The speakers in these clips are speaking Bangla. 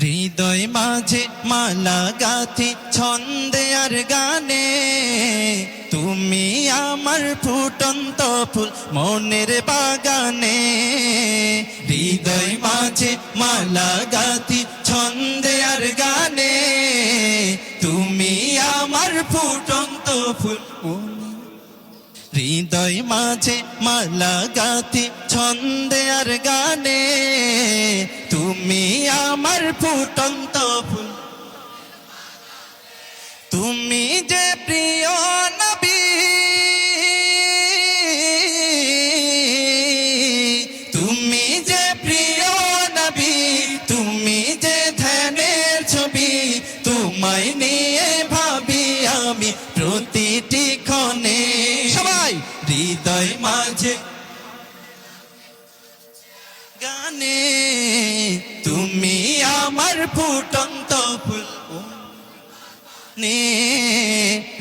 হৃদয় মাঝে মালা গাথি ছন্দে আর গানে, তুমি আমার ফুটন্ত ফুল মনের বাগানে। হৃদয় মাঝে মালা গাথি ছন্দে আর গানে, তুমি আমার ফুটন্ত ফুল। হৃদয় মাঝে মালা গাথি ছন্দে আর গানে, তুমি আমার ফুটন্ত ফুল। তুমি যে প্রিয় নবী, তুমি যে প্রিয় নবী, তুমি যে ধ্যানের ছবি, তোমায় নিয়ে ভাবি আমি প্রতিটি ক্ষণে। সবাই হৃদয় মাঝে গানে, তুমি আমার ফুটন্ত ফুল নে।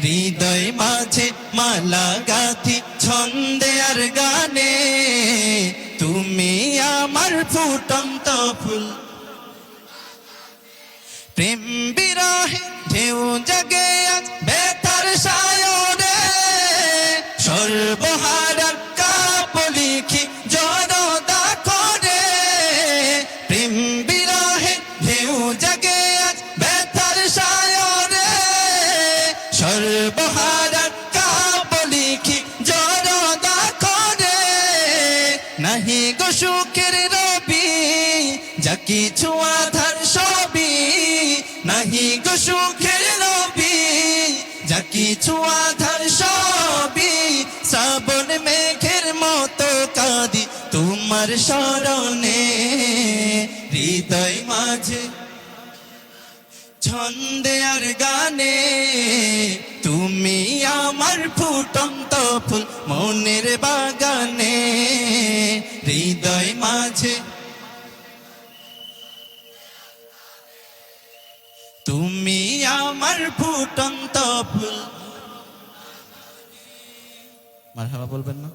হৃদয় মাঝে মালা গাথি ছন্দে আর গানে, তুমি আমার ফুটন্ত ফুল। প্রেম বিরহে ঢেউ জাগে আজ ব্যথার সায়রে, সর্বহারার কাপ লিখি জড়তা করে। প্রেম বিরহে ঢেউ জাগে আজ ব্যথার সায়রে, সর্বহারার কাপ লিখি জড়তা করে। নাহি গো সুখের রবি, যা কিছু আধার সবই, নাহি গো সুখের রবি, যা কিছু আধার সবই। শ্রাবণ মেঘের মতো কাঁদি তোমার শরণে, হৃদয় মাঝে ছন্দে আর গানে, তুমি আমার ফুটন্ত ফুল মনের বাগানে। হৃদয় মাঝে তুমি আমার ফুটন্ত ফুল। মারহাবা বলবেন না?